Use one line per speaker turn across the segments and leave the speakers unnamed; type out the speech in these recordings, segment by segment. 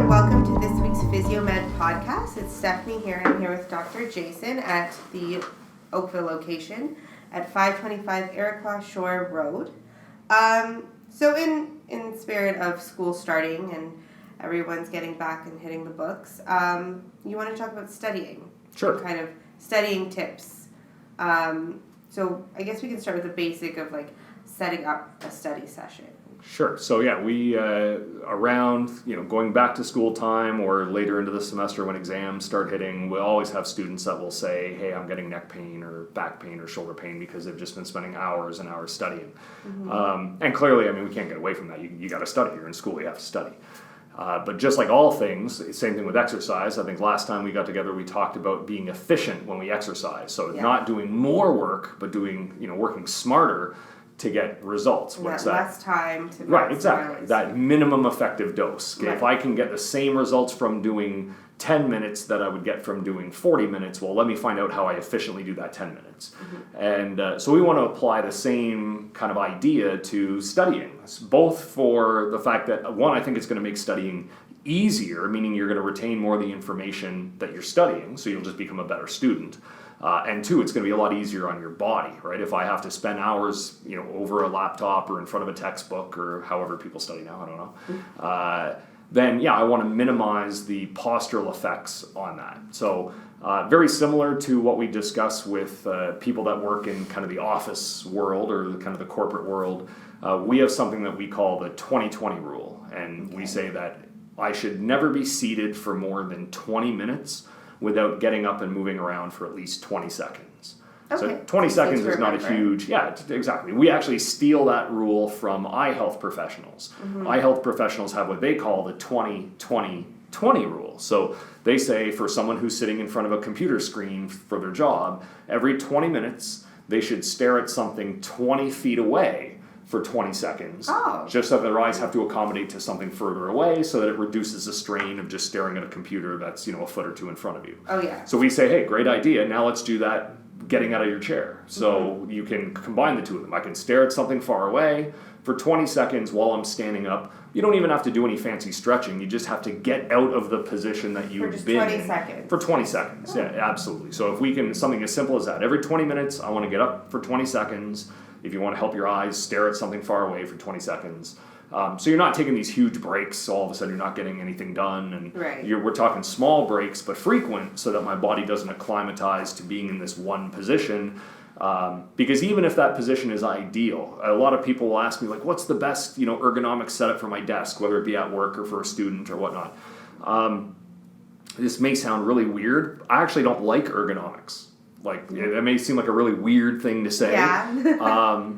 and welcome to this week's Physiomed podcast. It's Stephanie here. I'm here with Dr. Jason at the Oakville location at 525 Iroquois Shore Road. So in spirit of school starting and everyone's getting back and hitting the books, you want to talk about studying.
Sure.
Kind of studying tips. So I guess we can start with the basic of like setting up a study session.
Sure. So yeah, we around going back to school time or later into the semester when exams start hitting, we always have students that will say, "Hey, I'm getting neck pain or back pain or shoulder pain because they've just been spending hours and hours studying." Mm-hmm. And clearly, I mean, we can't get away from that. You got to study. You're in school. You have to study. But just like all things, same thing with exercise. I think last time we got together, we talked about being efficient when we exercise. So not doing more work, but doing working smarter to get results.
What's that? Less time to
right, exactly. That minimum effective dose. Okay, right. If I can get the same results from doing 10 minutes that I would get from doing 40 minutes, well, let me find out how I efficiently do that 10 minutes. Mm-hmm. And so we want to apply the same kind of idea to studying, both for the fact that, one, I think it's going to make studying easier, meaning you're going to retain more of the information that you're studying, so you'll just become a better student. And two, it's going to be a lot easier on your body, right? If I have to spend hours, over a laptop or in front of a textbook or however people study now, I don't know. Mm-hmm. Then I want to minimize the postural effects on that. So very similar to what we discuss with people that work in kind of the office world or kind of the corporate world, we have something that we call the 20-20 rule. And we say that I should never be seated for more than 20 minutes without getting up and moving around for at least 20 seconds. Okay. So 20 seconds is not a huge, exactly. We actually steal that rule from eye health professionals. Mm-hmm. Eye health professionals have what they call the 20-20-20 rule. So they say for someone who's sitting in front of a computer screen for their job, every 20 minutes they should stare at something 20 feet away for 20 seconds, just so their eyes have to accommodate to something further away so that it reduces the strain of just staring at a computer that's, a foot or two in front of you.
Oh, yeah.
So we say, hey, great idea. Now let's do that getting out of your chair. So you can combine the two of them. I can stare at something far away for 20 seconds while I'm standing up. You don't even have to do any fancy stretching. You just have to get out of the position that you've been in. For 20 seconds. For 20 seconds, yeah, absolutely. So if we can, something as simple as that. Every 20 minutes, I want to get up for 20 seconds. If you want to help your eyes, stare at something far away for 20 seconds. So you're not taking these huge breaks, so all of a sudden you're not getting anything done. And we're talking small breaks, but frequent, so that my body doesn't acclimatize to being in this one position. Because even if that position is ideal, a lot of people will ask me, like, what's the best ergonomic setup for my desk, whether it be at work or for a student or whatnot. This may sound really weird. I actually don't like ergonomics. Like, that may seem like a really weird thing to say. Yeah.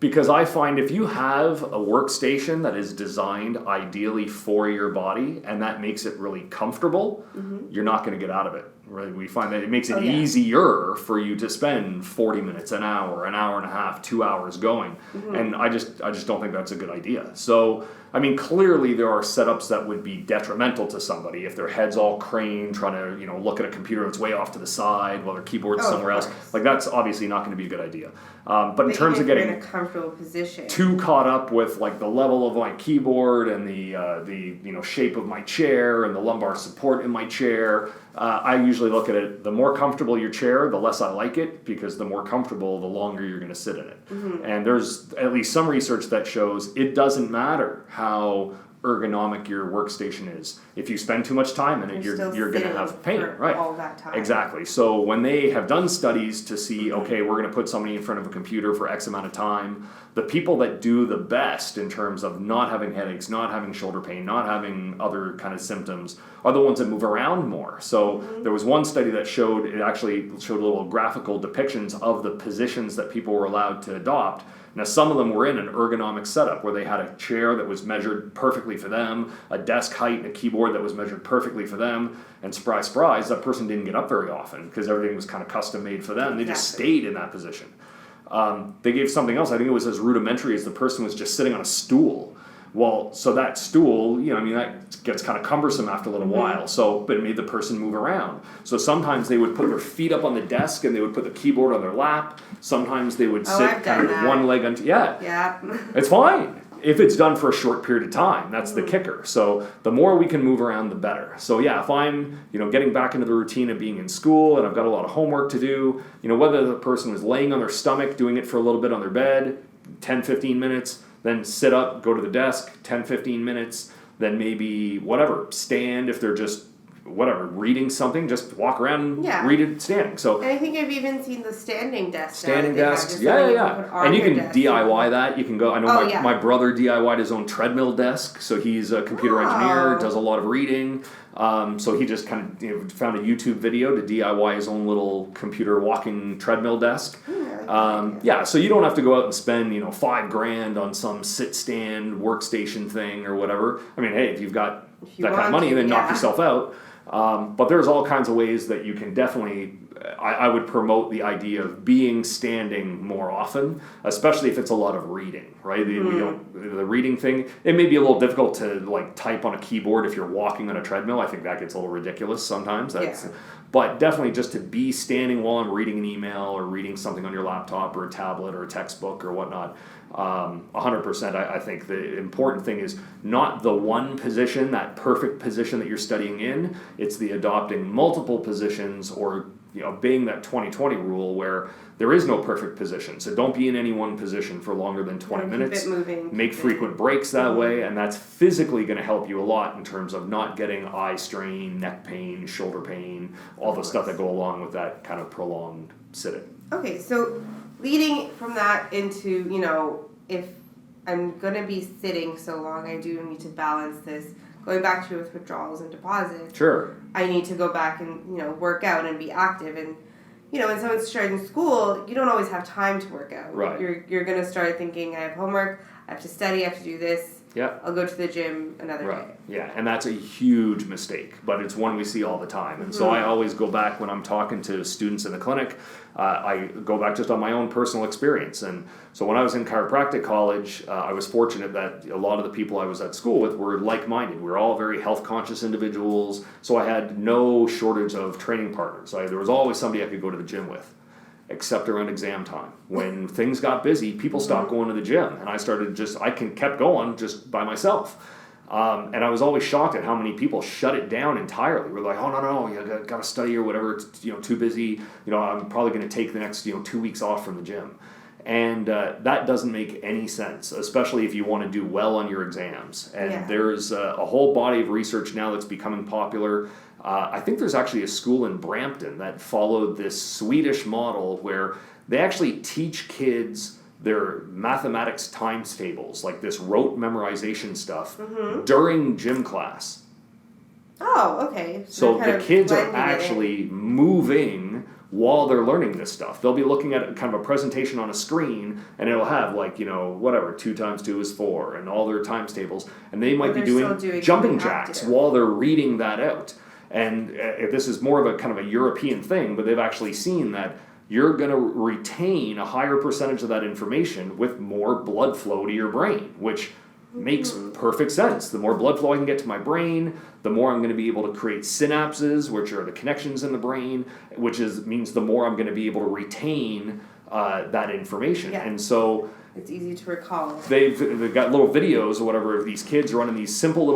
Because I find if you have a workstation that is designed ideally for your body and that makes it really comfortable, you're not going to get out of it. Right? We find that it makes it easier for you to spend 40 minutes, an hour and a half, 2 hours going. And I just don't think that's a good idea. So, I mean, clearly there are setups that would be detrimental to somebody if their head's all craned, trying to, look at a computer that's way off to the side while their keyboard's somewhere else. Like, that's obviously not going to be a good idea. But in terms of getting
in a comfortable position,
too caught up with like the level of my keyboard and the shape of my chair and the lumbar support in my chair, I usually look at it, the more comfortable your chair, the less I like it, because the more comfortable, the longer you're going to sit in it. And there's at least some research that shows it doesn't matter how ergonomic your workstation is. If you spend too much time in it, you're going to have pain, right?
All that time.
Exactly. So when they have done studies to see, okay, we're going to put somebody in front of a computer for X amount of time, the people that do the best in terms of not having headaches, not having shoulder pain, not having other kind of symptoms are the ones that move around more. So there was one study that showed little graphical depictions of the positions that people were allowed to adopt. Now, some of them were in an ergonomic setup where they had a chair that was measured perfectly for them, a desk height and a keyboard that was measured perfectly for them, and surprise, surprise, that person didn't get up very often because everything was kind of custom made for them. They just stayed in that position. They gave something else. I think it was as rudimentary as the person was just sitting on a stool. Well, so that stool, that gets kind of cumbersome after a little while. So, but it made the person move around. So sometimes they would put their feet up on the desk and they would put the keyboard on their lap. Sometimes they would sit kind of with one leg on. Yeah. It's fine. if it's done for a short period of time, that's the kicker. So the more we can move around, the better. So yeah, if I'm, getting back into the routine of being in school and I've got a lot of homework to do, whether the person was laying on their stomach, doing it for a little bit on their bed, 10, 15 minutes, then sit up, go to the desk, 10, 15 minutes, then maybe stand if they're just reading something, just walk around and read it standing. So,
and I think I've even seen the standing desk.
Standing desks, yeah. And you can DIY that. You can go, I know my brother DIY'd his own treadmill desk, so he's a computer engineer, does a lot of reading. So he just kind of found a YouTube video to DIY his own little computer walking treadmill desk. So you don't have to go out and spend, $5,000 on some sit-stand workstation thing or whatever. I mean, hey, if you've got that kind of money, then knock yourself out. But there's all kinds of ways that you can definitely, I would promote the idea of being standing more often, especially if it's a lot of reading, right? The reading thing, it may be a little difficult to type on a keyboard if you're walking on a treadmill. I think that gets a little ridiculous sometimes. But definitely just to be standing while I'm reading an email or reading something on your laptop or a tablet or a textbook or whatnot. 100%. I think the important thing is not the one position, that perfect position that you're studying in. It's the adopting multiple positions or being that 20-20 rule where there is no perfect position. So don't be in any one position for longer than 20 minutes.
Keep it moving.
Make frequent breaks that way, and that's physically going to help you a lot in terms of not getting eye strain, neck pain, shoulder pain, all the stuff that go along with that kind of prolonged sitting.
Okay, so leading from that into, if I'm going to be sitting so long, I do need to balance this. Going back to with withdrawals and deposits.
Sure.
I need to go back and, work out and be active. And, when someone's starting school, you don't always have time to work out.
Right.
You're going to start thinking, I have homework, I have to study, I have to do this.
Yeah.
I'll go to the gym another day.
Yeah, and that's a huge mistake, but it's one we see all the time. And so I always go back when I'm talking to students in the clinic, I go back just on my own personal experience. And so when I was in chiropractic college, I was fortunate that a lot of the people I was at school with were like-minded. We were all very health-conscious individuals, so I had no shortage of training partners. There was always somebody I could go to the gym with. Except around exam time. When things got busy, people stopped going to the gym. And I kept going just by myself. And I was always shocked at how many people shut it down entirely. We're like, oh, no, you got to study or whatever. It's, too busy. I'm probably going to take the next, 2 weeks off from the gym. And that doesn't make any sense, especially if you want to do well on your exams. And there's a whole body of research now that's becoming popular. I think there's actually a school in Brampton that followed this Swedish model where they actually teach kids their mathematics times tables, like this rote memorization stuff, during gym class.
Oh, okay.
So the kids are actually moving while they're learning this stuff. They'll be looking at kind of a presentation on a screen, and it'll have 2 times 2 is 4, and all their times tables, and they might be doing jumping jacks while they're reading that out. And this is more of a kind of a European thing, but they've actually seen that you're going to retain a higher percentage of that information with more blood flow to your brain, which makes perfect sense. The more blood flow I can get to my brain, the more I'm going to be able to create synapses, which are the connections in the brain, which means the more I'm going to be able to retain that information.
Yeah.
And so
it's easy to recall.
They've got little videos or whatever of these kids running these simple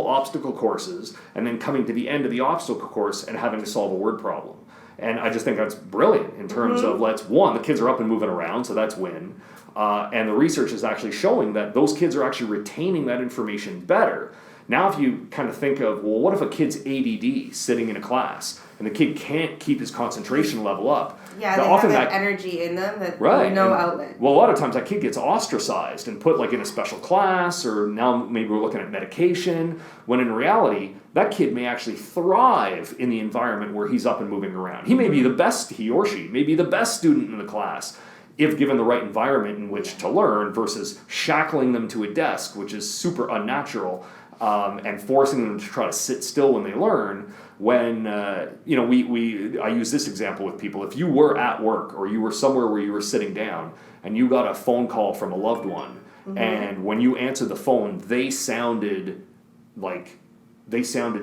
obstacle courses and then coming to the end of the obstacle course and having to solve a word problem. And I just think that's brilliant in terms of the kids are up and moving around, so that's win. And the research is actually showing that those kids are actually retaining that information better. Now if you kind of think of, well, what if a kid's ADD sitting in a class and the kid can't keep his concentration level up?
Yeah, they have that energy in them that no outlet.
Well, a lot of times that kid gets ostracized and put in a special class, or now maybe we're looking at medication, when in reality, that kid may actually thrive in the environment where he's up and moving around. He or she may be the best student in the class if given the right environment in which to learn versus shackling them to a desk, which is super unnatural, and forcing them to try to sit still when they learn. When, I use this example with people. If you were at work or you were somewhere where you were sitting down and you got a phone call from a loved one, and when you answered the phone, they sounded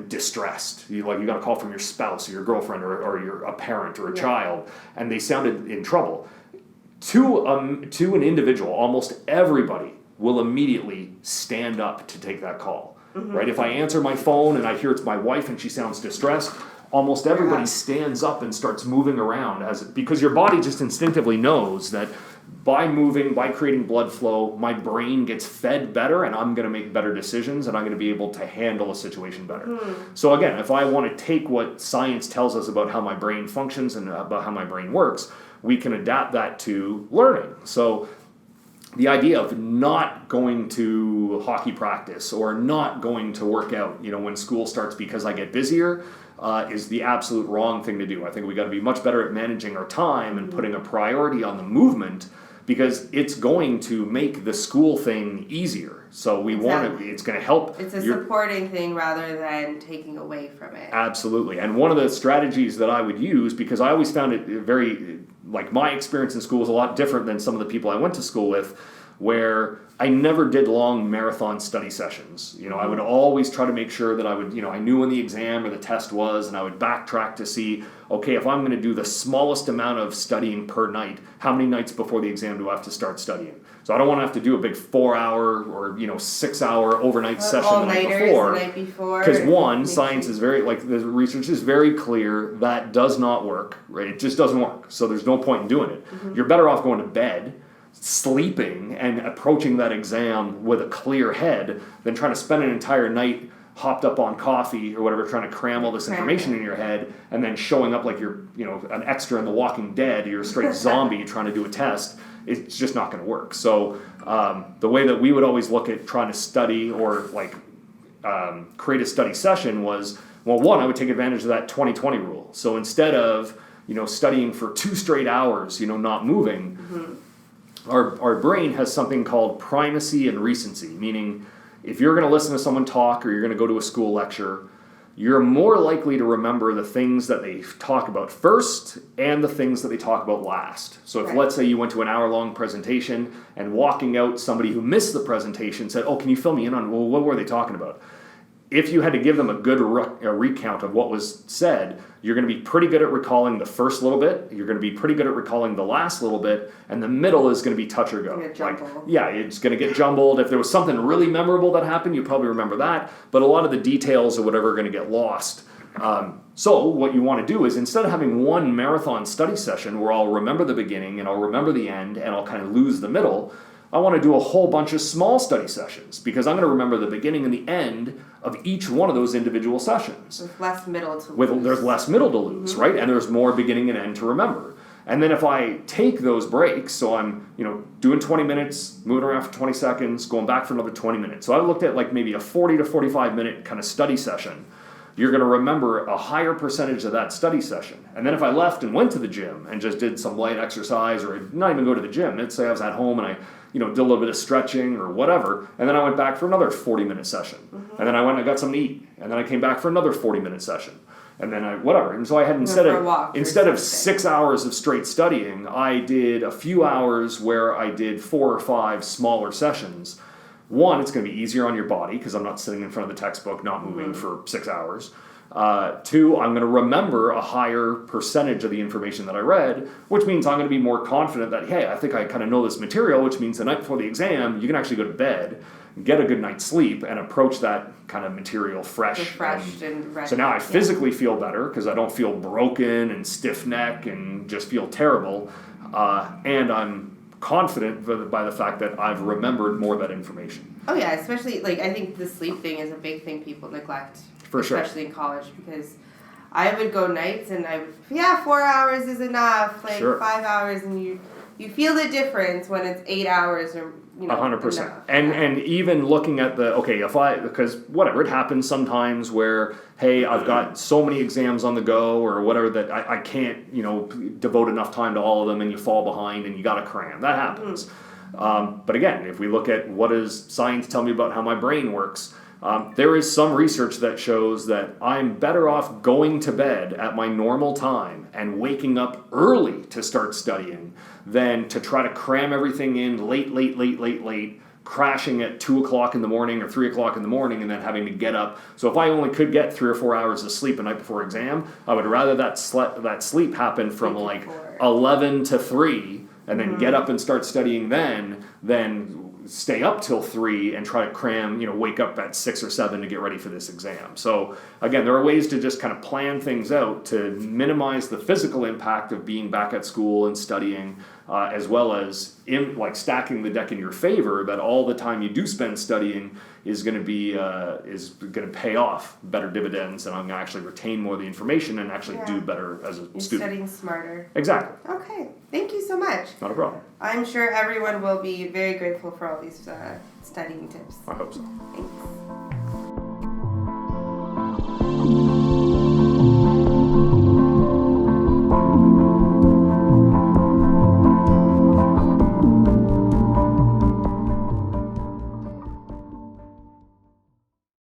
distressed. You got a call from your spouse or your girlfriend or a parent or a child, and they sounded in trouble. To an individual, almost everybody will immediately stand up to take that call, right? If I answer my phone and I hear it's my wife and she sounds distressed, almost everybody stands up and starts moving around because your body just instinctively knows that by moving, by creating blood flow, my brain gets fed better and I'm going to make better decisions and I'm going to be able to handle a situation better. So again, if I want to take what science tells us about how my brain functions and about how my brain works, we can adapt that to learning. So the idea of not going to hockey practice or not going to work out, when school starts because I get busier, is the absolute wrong thing to do. I think we got to be much better at managing our time and putting a priority on the movement, because it's going to make the school thing easier. So it's going to help.
It's a supporting thing rather than taking away from it.
Absolutely. And one of the strategies that I would use, because I always found it my experience in school was a lot different than some of the people I went to school with, where I never did long marathon study sessions. I would always try to make sure that I would, I knew when the exam or the test was, and I would backtrack to see, okay, if I'm going to do the smallest amount of studying per night, how many nights before the exam do I have to start studying? So I don't want to have to do a big 4-hour or 6-hour overnight session the night before. Because science is very, the research is very clear that does not work, right? It just doesn't work. So there's no point in doing it. You're better off going to bed, sleeping, and approaching that exam with a clear head than trying to spend an entire night hopped up on coffee or whatever, trying to cram all this information in your head, and then showing up like you're, an extra in The Walking Dead, you're a straight zombie trying to do a test. It's just not going to work. So the way that we would always look at trying to study or create a study session was, one, I would take advantage of that 20-20 rule. So instead of, studying for 2 straight hours, not moving, our brain has something called primacy and recency, meaning if you're going to listen to someone talk or you're going to go to a school lecture, you're more likely to remember the things that they talk about first and the things that they talk about last. So if let's say you went to an hour-long presentation and walking out, somebody who missed the presentation said, can you fill me in on, what were they talking about? If you had to give them a good recount of what was said, you're going to be pretty good at recalling the first little bit, you're going to be pretty good at recalling the last little bit, and the middle is going to be touch or go.
It's
going to get jumbled. If there was something really memorable that happened, you probably remember that, but a lot of the details or whatever are going to get lost. So what you want to do is, instead of having one marathon study session where I'll remember the beginning and I'll remember the end and I'll kind of lose the middle, I want to do a whole bunch of small study sessions, because I'm going to remember the beginning and the end of each one of those individual sessions.
There's less middle to lose.
There's less middle to lose, right? And there's more beginning and end to remember. And then if I take those breaks, so I'm doing 20 minutes, moving around for 20 seconds, going back for another 20 minutes. So I looked at maybe a 40 to 45 minute kind of study session. You're going to remember a higher percentage of that study session. And then if I left and went to the gym and just did some light exercise, or not even go to the gym, let's say I was at home and I did a little bit of stretching or whatever, and then I went back for another 40-minute session. And then I went and I got something to eat, and then I came back for another 40-minute session. And then and so I had, instead of 6 hours of straight studying, I did a few hours where I did 4 or 5 smaller sessions. One, it's going to be easier on your body because I'm not sitting in front of the textbook, not moving for 6 hours. 2, I'm going to remember a higher percentage of the information that I read, which means I'm going to be more confident that, hey, I think I kind of know this material, which means the night before the exam, you can actually go to bed, get a good night's sleep, and approach that kind of material fresh.
Refreshed and ready.
So now I physically feel better because I don't feel broken and stiff neck and just feel terrible, and I'm confident by the fact that I've remembered more of that information.
Oh yeah, especially I think the sleep thing is a big thing people neglect.
For sure.
Especially in college, because I would go nights and 4 hours is enough, 5 hours, and you feel the difference when it's 8 hours or
100%. And even looking at because whatever, it happens sometimes where, hey, I've got so many exams on the go or whatever that I can't, devote enough time to all of them, and you fall behind and you got to cram. That happens. But again, if we look at what does science tell me about how my brain works, there is some research that shows that I'm better off going to bed at my normal time and waking up early to start studying than to try to cram everything in late, crashing at 2 o'clock in the morning or 3 o'clock in the morning and then having to get up. So if I only could get 3 or 4 hours of sleep a night before exam, I would rather that sleep happen from 11 to 3 and then get up and start studying then stay up till 3 and try to cram, wake up at 6 or 7 to get ready for this exam. So again, there are ways to just kind of plan things out to minimize the physical impact of being back at school and studying, as well as stacking the deck in your favor, that all the time you do spend studying is going to pay off better dividends, and I'm going to actually retain more of the information and actually do better as a student.
Studying smarter.
Exactly.
Okay, thank you so much.
Not a problem.
I'm sure everyone will be very grateful for all these studying tips.
I hope so.
Thanks.